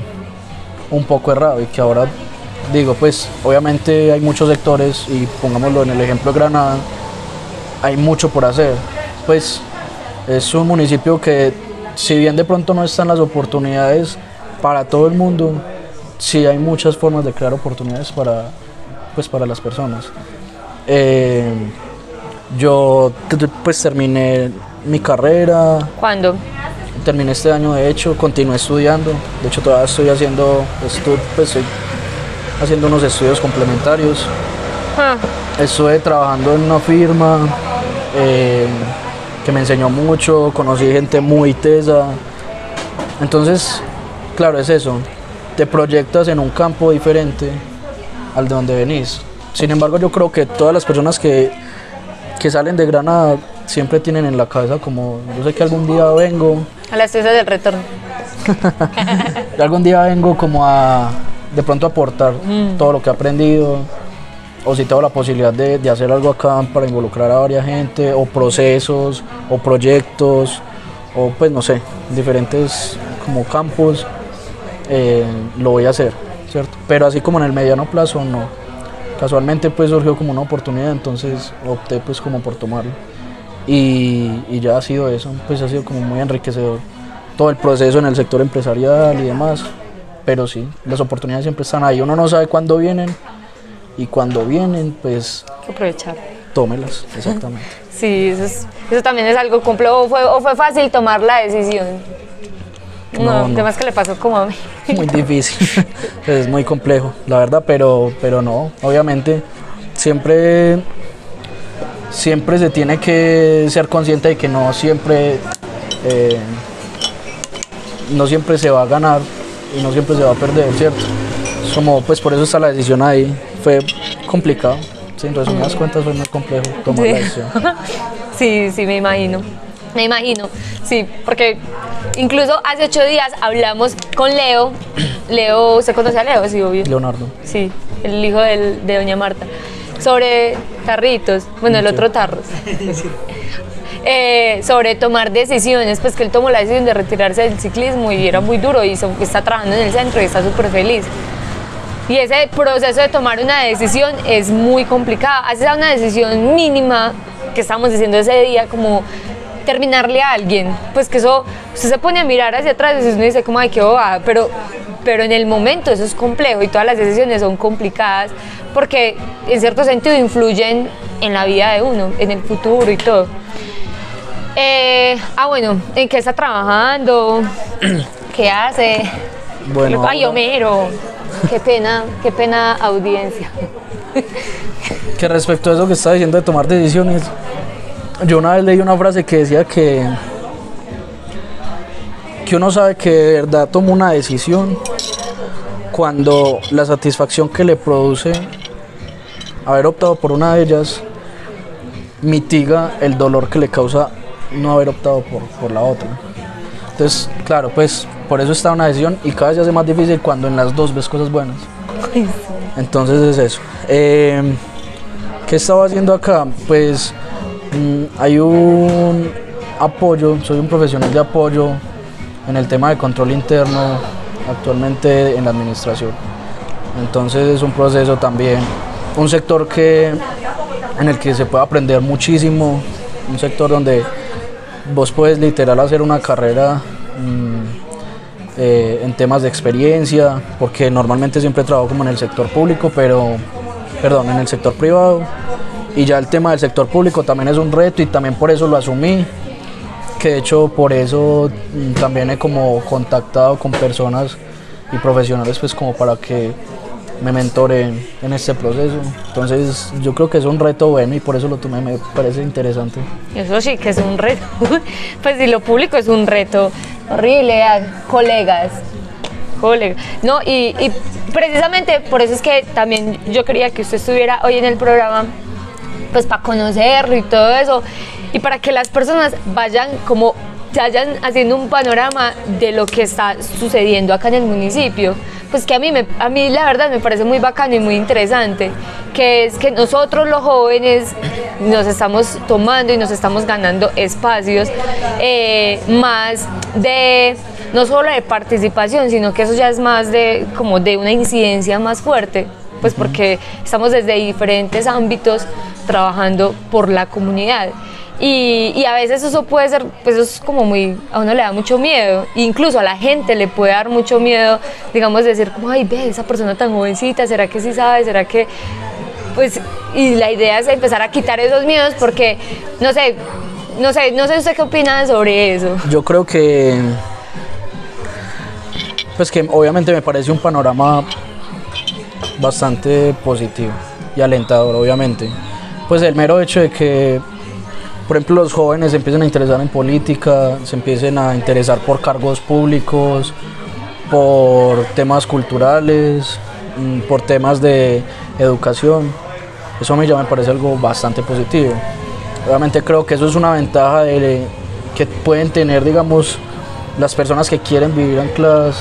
[SPEAKER 2] un poco errado y que ahora digo pues obviamente hay muchos sectores y pongámoslo en el ejemplo de Granada, hay mucho por hacer, pues es un municipio que si bien de pronto no están las oportunidades para todo el mundo, sí hay muchas formas de crear oportunidades para las personas. Yo pues terminé mi carrera.
[SPEAKER 1] ¿Cuándo?
[SPEAKER 2] Terminé este año, de hecho, continué estudiando, de hecho todavía estoy haciendo unos estudios complementarios.
[SPEAKER 1] Ah,
[SPEAKER 2] Estuve trabajando en una firma que me enseñó mucho, conocí gente muy tesa. Entonces, claro, es eso, te proyectas en un campo diferente al de donde venís. Sin embargo, yo creo que todas las personas que salen de Granada siempre tienen en la cabeza como, yo sé que algún día vengo,
[SPEAKER 1] a las fiestas del retorno.
[SPEAKER 2] algún día vengo como a de pronto aportar todo lo que he aprendido, o si tengo la posibilidad de hacer algo acá para involucrar a varias gente, o procesos, o proyectos, o pues no sé, diferentes como campos, lo voy a hacer, ¿cierto? Pero así como en el mediano plazo, no. Casualmente pues surgió como una oportunidad, entonces opté pues como por tomarlo. Y ya ha sido eso, pues ha sido como muy enriquecedor todo el proceso en el sector empresarial y demás, pero sí, las oportunidades siempre están ahí, uno no sabe cuándo vienen y cuando vienen pues
[SPEAKER 1] Hay que aprovechar.
[SPEAKER 2] tómelas, exactamente.
[SPEAKER 1] Sí, eso también es algo complejo. ¿O fue fácil tomar la decisión? No,
[SPEAKER 2] No.
[SPEAKER 1] además que le pasó como a mí.
[SPEAKER 2] Muy difícil, es muy complejo, la verdad, pero no, obviamente siempre se tiene que ser consciente de que no siempre se va a ganar y no siempre se va a perder, ¿cierto? Es como, pues por eso está la decisión ahí, fue complicado, sí, en resumidas cuentas fue muy complejo tomar la decisión.
[SPEAKER 1] Sí, sí, me imagino. Me imagino, sí, porque incluso hace 8 días hablamos con Leo. Leo, ¿usted conoce a Leo? Sí, obvio.
[SPEAKER 2] Leonardo.
[SPEAKER 1] Sí, el hijo de doña Marta. Sobre tarritos, bueno, el
[SPEAKER 2] Sí.
[SPEAKER 1] otro tarros. Sobre tomar decisiones, pues que él tomó la decisión de retirarse del ciclismo y era muy duro y está trabajando en el centro y está súper feliz. Y ese proceso de tomar una decisión es muy complicado. Así sea una decisión mínima que estábamos diciendo ese día, como terminarle a alguien, pues que eso, usted se pone a mirar hacia atrás y uno dice como, ay, qué bobada, pero en el momento eso es complejo y todas las decisiones son complicadas porque en cierto sentido influyen en la vida de uno, en el futuro y todo. Bueno, ¿en qué está trabajando? ¿Qué hace?
[SPEAKER 2] Bueno,
[SPEAKER 1] Ay,
[SPEAKER 2] ahora-
[SPEAKER 1] Homero, qué pena audiencia.
[SPEAKER 2] Que respecto a eso que está diciendo de tomar decisiones, yo una vez leí una frase que decía que uno sabe que de verdad tomó una decisión cuando la satisfacción que le produce haber optado por una de ellas mitiga el dolor que le causa no haber optado por la otra. Entonces, claro, pues por eso está una decisión y cada vez se hace más difícil cuando en las dos ves cosas buenas. Entonces es eso. ¿Qué estaba haciendo acá? Pues hay un apoyo, soy un profesional de apoyo en el tema de control interno actualmente en la administración. Entonces es un proceso también, un sector en el que se puede aprender muchísimo, un sector donde vos puedes literal hacer una carrera en temas de experiencia, porque normalmente siempre trabajo como en el sector público, en el sector privado, y ya el tema del sector público también es un reto y también por eso lo asumí, que de hecho por eso también he como contactado con personas y profesionales pues como para que me mentoren en este proceso. Entonces yo creo que es un reto bueno y por eso lo tomé, me parece interesante.
[SPEAKER 1] Eso sí que es un reto. Pues si lo público es un reto horrible, colegas. No, y precisamente por eso es que también yo quería que usted estuviera hoy en el programa, pues para conocerlo y todo eso, y para que las personas vayan haciendo un panorama de lo que está sucediendo acá en el municipio. Pues que a mí la verdad me parece muy bacano y muy interesante, que es que nosotros los jóvenes nos estamos tomando y nos estamos ganando espacios más de, no solo de participación, sino que eso ya es más de como de una incidencia más fuerte, pues porque estamos desde diferentes ámbitos trabajando por la comunidad. Y a veces eso puede ser, pues eso es como muy, a uno le da mucho miedo, incluso a la gente le puede dar mucho miedo, digamos, decir como, ay, ve, esa persona tan jovencita, ¿será que sí sabe? ¿Será que...? Pues, y la idea es empezar a quitar esos miedos porque, no sé usted qué opina sobre eso.
[SPEAKER 2] Yo creo que, pues que obviamente me parece un panorama bastante positivo. y alentador, obviamente. Pues el mero hecho de que, por ejemplo, los jóvenes se empiecen a interesar en política, se empiecen a interesar por cargos públicos, por temas culturales, por temas de educación, eso a mí ya me parece algo bastante positivo. Obviamente creo que eso es una ventaja que pueden tener, digamos, las personas que quieren vivir ancladas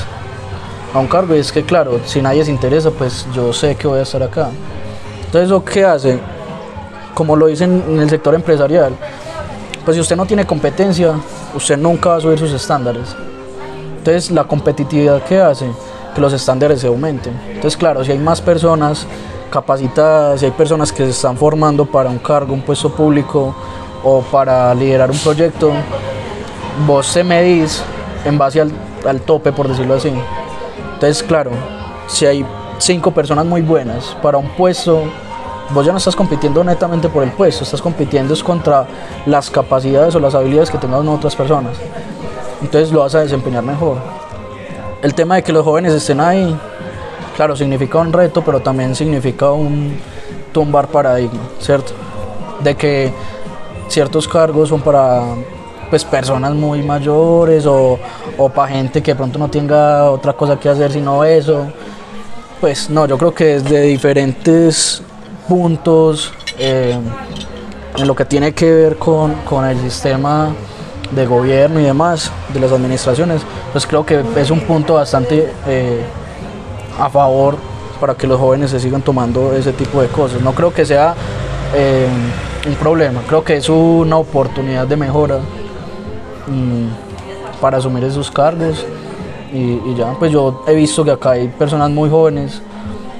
[SPEAKER 2] a un cargo, y es que claro, si nadie se interesa, pues yo sé que voy a estar acá. Entonces, ¿eso qué hace? Como lo dicen en el sector empresarial, pues si usted no tiene competencia, usted nunca va a subir sus estándares. Entonces, la competitividad que hace que los estándares se aumenten. Entonces, claro, si hay más personas capacitadas, si hay personas que se están formando para un cargo, un puesto público o para liderar un proyecto, vos te medís en base al tope, por decirlo así. Entonces, claro, si hay 5 personas muy buenas para un puesto, vos ya no estás compitiendo netamente por el puesto, estás compitiendo es contra las capacidades o las habilidades que tengan otras personas. Entonces lo vas a desempeñar mejor. El tema de que los jóvenes estén ahí, claro, significa un reto, pero también significa un tumbar paradigma, ¿cierto? De que ciertos cargos son para pues personas muy mayores o para gente que de pronto no tenga otra cosa que hacer sino eso. Pues no, yo creo que desde diferentes puntos en lo que tiene que ver con el sistema de gobierno y demás, de las administraciones, pues creo que es un punto bastante a favor para que los jóvenes se sigan tomando ese tipo de cosas. No creo que sea un problema, creo que es una oportunidad de mejora para asumir esos cargos y ya, pues yo he visto que acá hay personas muy jóvenes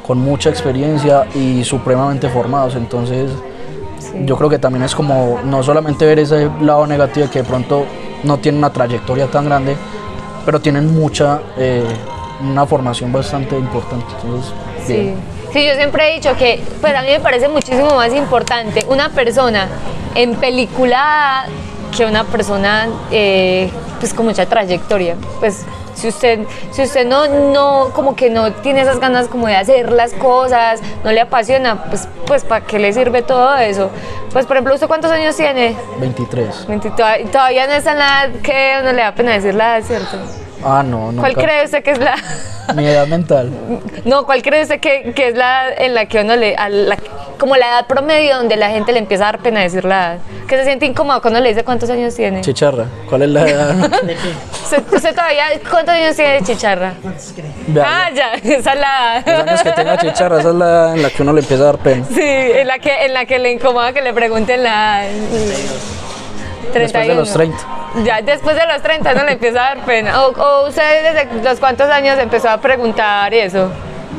[SPEAKER 2] con mucha experiencia y supremamente formados, entonces sí. Yo creo que también es como no solamente ver ese lado negativo de que de pronto no tienen una trayectoria tan grande, pero tienen una formación bastante importante, entonces bien.
[SPEAKER 1] Sí, yo siempre he dicho que pues a mí me parece muchísimo más importante una persona empeliculada que una persona pues con mucha trayectoria. Pues si usted no como que no tiene esas ganas como de hacer las cosas, no le apasiona, pues ¿para qué le sirve todo eso? Pues por ejemplo, ¿usted cuántos años tiene?
[SPEAKER 2] 23.
[SPEAKER 1] Todavía no está en la edad que uno le da pena decir la edad, ¿cierto?
[SPEAKER 2] Ah, no, nunca.
[SPEAKER 1] ¿Cuál cree usted que es la...?
[SPEAKER 2] Mi edad mental.
[SPEAKER 1] No, ¿cuál cree usted que es la edad en la que uno como la edad promedio donde la gente le empieza a dar pena decir la edad? Que se siente incómodo cuando le dice cuántos años tiene.
[SPEAKER 2] Chicharra, ¿cuál es la edad?
[SPEAKER 3] ¿De qué?
[SPEAKER 1] ¿Usted todavía cuántos años tiene de chicharra?
[SPEAKER 3] ¿Cuántos cree?
[SPEAKER 1] Ah, ya, esa es la edad.
[SPEAKER 2] Los años que tenga chicharra, esa es la edad en la que uno le empieza a dar pena.
[SPEAKER 1] Sí, en la que le incomoda que le pregunten la edad. 31.
[SPEAKER 2] Después de los 30.
[SPEAKER 1] Ya después de los 30 no le empieza a dar pena. ¿O usted desde los cuántos años empezó a preguntar y eso?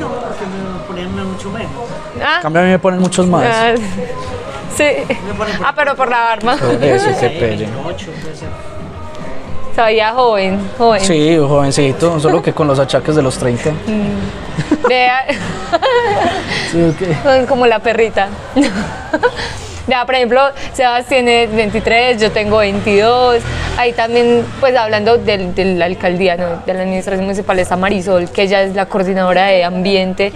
[SPEAKER 3] No, porque me ponían mucho menos.
[SPEAKER 1] ¿Ah?
[SPEAKER 2] En cambio a mí me ponen muchos más.
[SPEAKER 1] Ah, sí. Pero por la barba.
[SPEAKER 2] Por eso, qué pelle.
[SPEAKER 3] 8, puede ser.
[SPEAKER 1] Todavía joven.
[SPEAKER 2] Sí, jovencito, solo que con los achaques de los 30.
[SPEAKER 1] Vea.
[SPEAKER 2] Sí, okay.
[SPEAKER 1] Como la perrita. Ya, por ejemplo, Sebas tiene 23, yo tengo 22. Ahí también, pues hablando de la alcaldía, ¿no? De la administración municipal, está Marisol, que ella es la coordinadora de ambiente.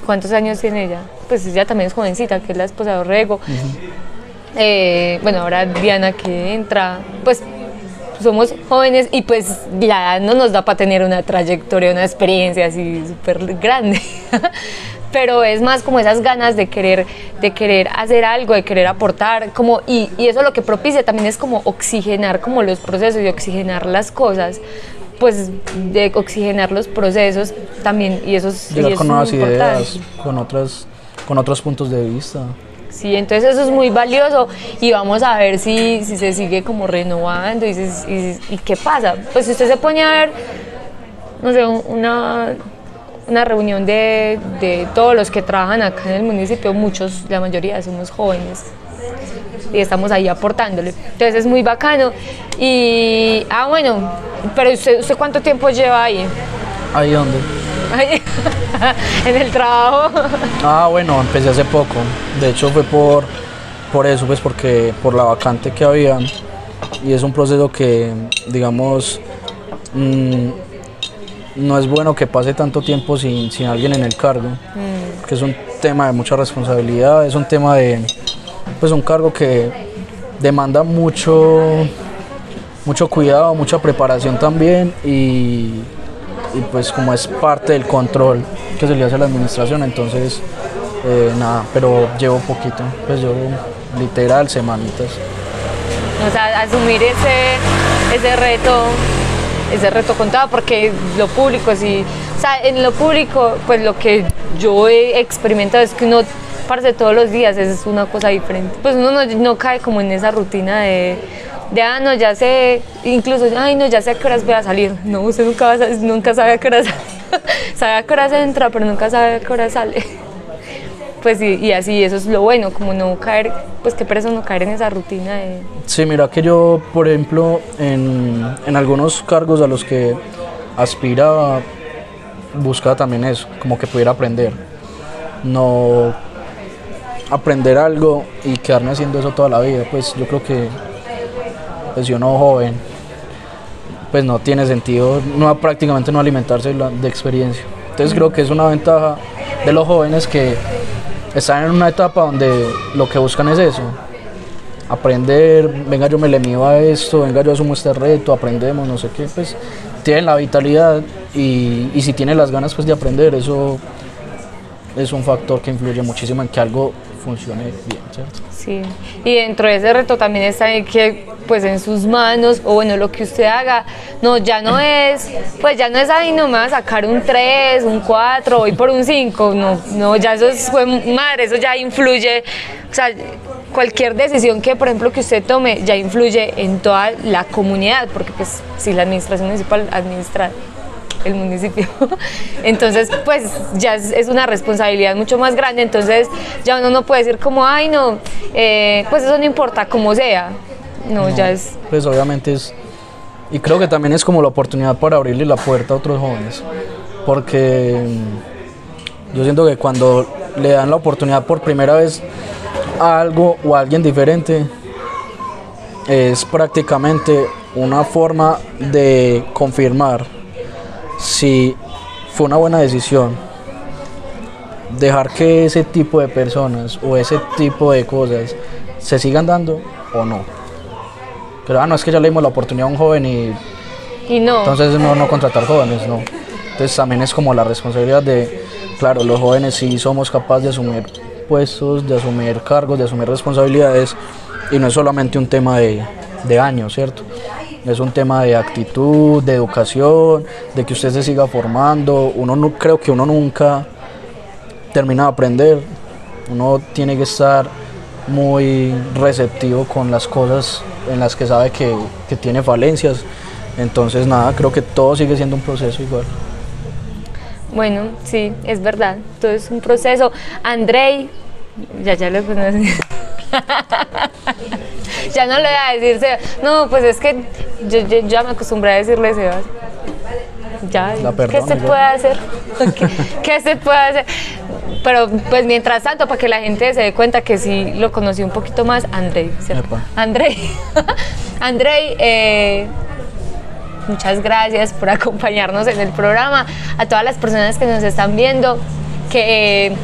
[SPEAKER 1] ¿Cuántos años tiene ella? Pues ella también es jovencita, que es la esposa de Orrego. Bueno, ahora Diana que entra, pues somos jóvenes y pues la edad no nos da para tener una trayectoria, una experiencia así súper grande. Pero es más como esas ganas de querer hacer algo, de querer aportar, y eso lo que propicia también es como oxigenar como los procesos y oxigenar las cosas, pues de oxigenar los procesos también, y eso es
[SPEAKER 2] llegar con nuevas
[SPEAKER 1] importante.
[SPEAKER 2] ideas, con otros puntos de vista.
[SPEAKER 1] Sí, entonces eso es muy valioso y vamos a ver si se sigue como renovando y qué pasa. Pues si usted se pone a ver, no sé, una reunión de todos los que trabajan acá en el municipio, la mayoría somos jóvenes y estamos ahí aportándole, entonces es muy bacano. Y bueno, pero usted ¿cuánto tiempo lleva ahí?
[SPEAKER 2] ¿Ahí dónde?
[SPEAKER 1] En el trabajo.
[SPEAKER 2] Bueno, empecé hace poco, de hecho fue por eso, pues porque por la vacante que había, y es un proceso que, digamos, no es bueno que pase tanto tiempo sin alguien en el cargo. porque es un tema de mucha responsabilidad, es un tema de, pues un cargo que demanda mucho cuidado, mucha preparación también y pues como es parte del control que se le hace a la administración, entonces nada, pero llevo poquito, pues llevo literal semanitas.
[SPEAKER 1] O sea, asumir ese reto contado, porque lo público, sí, o sea, en lo público, pues lo que yo he experimentado es que uno, parce, todos los días es una cosa diferente, pues uno no cae como en esa rutina de no, ya sé, incluso, ay, no, ya sé a qué horas voy a salir. No, usted nunca sabe a qué horas sabe a qué horas entra, pero nunca sabe a qué horas sale. Pues y así, eso es lo bueno, como no caer, pues qué pereza no caer en esa rutina de...
[SPEAKER 2] Sí, mira que yo, por ejemplo, en algunos cargos a los que aspira, buscaba también eso, como que pudiera aprender. No aprender algo y quedarme haciendo eso toda la vida, pues yo creo que pues si uno joven, pues no tiene sentido prácticamente no alimentarse de experiencia. Entonces creo que es una ventaja de los jóvenes que están en una etapa donde lo que buscan es eso, aprender, venga yo me le mido a esto, venga yo asumo este reto, aprendemos, no sé qué, pues tienen la vitalidad y si tienen las ganas pues de aprender, eso es un factor que influye muchísimo en que algo funcione bien, ¿cierto?
[SPEAKER 1] Sí, y dentro de ese reto también está en que pues en sus manos, o bueno, lo que usted haga, no, ya no es ahí nomás sacar un 3, un 4, voy por un 5, no, ya eso fue madre, eso ya influye, o sea, cualquier decisión que, por ejemplo, que usted tome, ya influye en toda la comunidad, porque pues si la administración municipal administra el municipio, entonces pues ya es una responsabilidad mucho más grande, entonces ya uno no puede decir como, ay no, pues eso no importa, como sea, no, ya es...
[SPEAKER 2] Pues obviamente es, y creo que también es como la oportunidad para abrirle la puerta a otros jóvenes, porque yo siento que cuando le dan la oportunidad por primera vez a algo o a alguien diferente, es prácticamente una forma de confirmar si fue una buena decisión dejar que ese tipo de personas o ese tipo de cosas se sigan dando o no. Pero no, es que ya le dimos la oportunidad a un joven y
[SPEAKER 1] no.
[SPEAKER 2] Entonces no contratar jóvenes, no. Entonces también es como la responsabilidad de, claro, los jóvenes sí somos capaces de asumir puestos, de asumir cargos, de asumir responsabilidades y no es solamente un tema de años, ¿cierto? Es un tema de actitud, de educación, de que usted se siga formando. Creo que uno nunca termina de aprender. Uno tiene que estar muy receptivo con las cosas en las que sabe que tiene falencias. Entonces nada, creo que todo sigue siendo un proceso igual.
[SPEAKER 1] Bueno, sí, es verdad, todo es un proceso. Andrei, ya lo conocí. Ya no le voy a decir Sebas. No, pues es que yo ya me acostumbré a decirle Sebas. Ya, ¿qué se puede hacer? ¿Qué se puede hacer? Pero pues mientras tanto, para que la gente se dé cuenta que sí lo conocí un poquito más, Andrei, ¿cierto? Andrei, muchas gracias por acompañarnos en el programa. A todas las personas que nos están viendo, que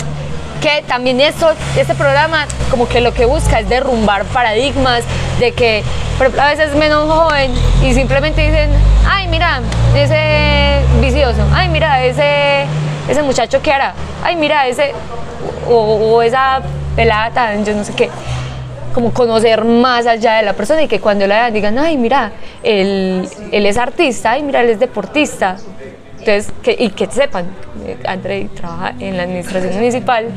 [SPEAKER 1] también este programa como que lo que busca es derrumbar paradigmas de que, por ejemplo, a veces menos joven y simplemente dicen, ay mira, ese vicioso, ay mira, ese muchacho que hará, ay mira, o esa pelada, yo no sé qué, como conocer más allá de la persona y que cuando la vean digan, ay mira, él es artista, ay mira, él es deportista. Entonces, que sepan, Andrei trabaja en la administración municipal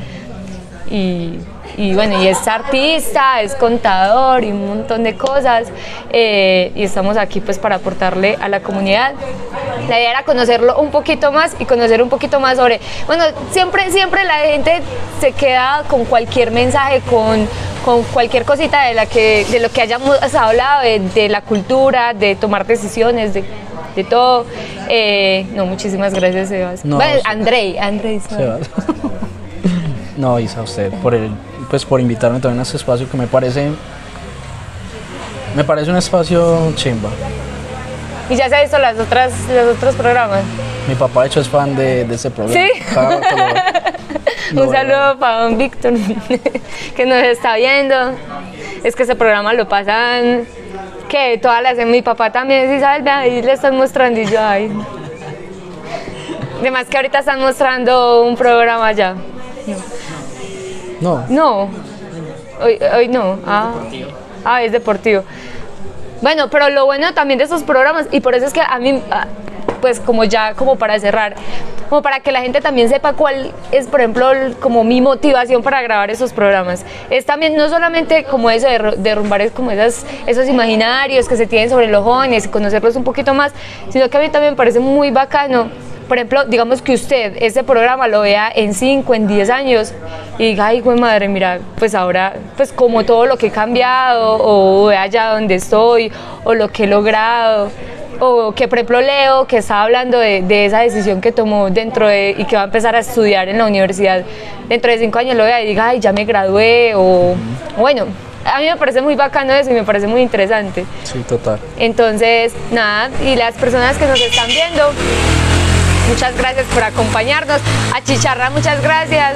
[SPEAKER 1] y bueno, y es artista, es contador y un montón de cosas y estamos aquí pues para aportarle a la comunidad. La idea era conocerlo un poquito más y conocer un poquito más sobre, bueno, siempre la gente se queda con cualquier mensaje, con cualquier cosita de lo que hayamos hablado, de la cultura, de tomar decisiones, de todo. No, muchísimas gracias, Sebas.
[SPEAKER 2] No,
[SPEAKER 1] bueno, Andrei
[SPEAKER 2] Sebas. No, Isa, a usted por invitarme también a este espacio que me parece un espacio chimba.
[SPEAKER 1] ¿Y ya se ha visto los otros programas?
[SPEAKER 2] Mi papá, de hecho, es fan de ese programa.
[SPEAKER 1] ¿Sí?
[SPEAKER 2] Cada rato
[SPEAKER 1] Un saludo para don Víctor, que nos está viendo. Es que ese programa lo pasan, que todas las... Mi papá también, es Isabel, ve ahí le están mostrando y yo, ay. Además que ahorita están mostrando un programa allá.
[SPEAKER 2] No.
[SPEAKER 1] No, hoy no. Es deportivo. Bueno, pero lo bueno también de esos programas, y por eso es que a mí, pues como ya, como para cerrar, como para que la gente también sepa cuál es, por ejemplo, como mi motivación para grabar esos programas. Es también, no solamente como eso de derrumbar es como esos imaginarios que se tienen sobre los jóvenes y conocerlos un poquito más, sino que a mí también me parece muy bacano. Por ejemplo, digamos que usted este programa lo vea en 5, en 10 años y diga, ay, güey, madre, mira, pues ahora, pues como todo lo que he cambiado, o vea allá donde estoy, o lo que he logrado, o que, por ejemplo, Leo, que estaba hablando de esa decisión que tomó y que va a empezar a estudiar en la universidad, dentro de 5 años lo vea y diga, ay, ya me gradué, o bueno. A mí me parece muy bacano eso y me parece muy interesante.
[SPEAKER 2] Sí, total.
[SPEAKER 1] Entonces, nada, y las personas que nos están viendo, muchas gracias por acompañarnos. A Chicharra, muchas gracias.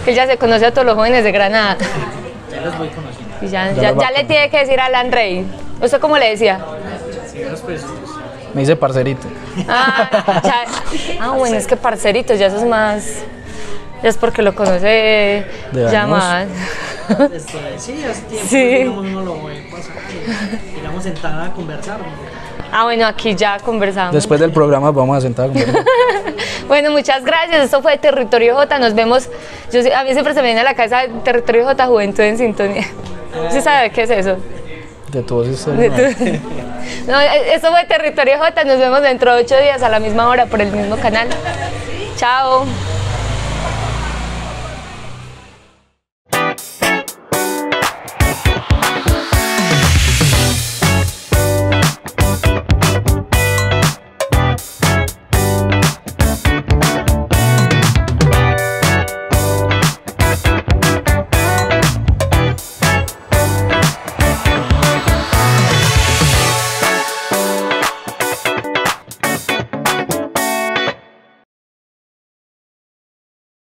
[SPEAKER 1] Él ya se conoce a todos los jóvenes de Granada.
[SPEAKER 3] Ya los voy conociendo.
[SPEAKER 1] Y ya le tiene que decir a Alan Rey. ¿Usted cómo le decía?
[SPEAKER 3] Sí, los precios.
[SPEAKER 2] Me dice parcerito.
[SPEAKER 1] Bueno, es que parceritos, ya eso es más... Ya es porque lo conoce ya
[SPEAKER 2] años.
[SPEAKER 1] más.
[SPEAKER 3] Sí, hace tiempo,
[SPEAKER 1] Sí.
[SPEAKER 3] digamos, uno lo ve pasar, digamos, sentada a conversar.
[SPEAKER 1] Bueno, aquí ya conversamos.
[SPEAKER 2] Después del programa vamos a sentar a conversar.
[SPEAKER 1] Bueno, muchas gracias. Esto fue Territorio J. Nos vemos. A mí siempre se me viene a la cabeza Territorio J, Juventud en Sintonía. ¿Sí sabe qué es eso?
[SPEAKER 2] De todos estos.
[SPEAKER 1] No, esto fue Territorio J. Nos vemos dentro de 8 días a la misma hora por el mismo canal. Chao.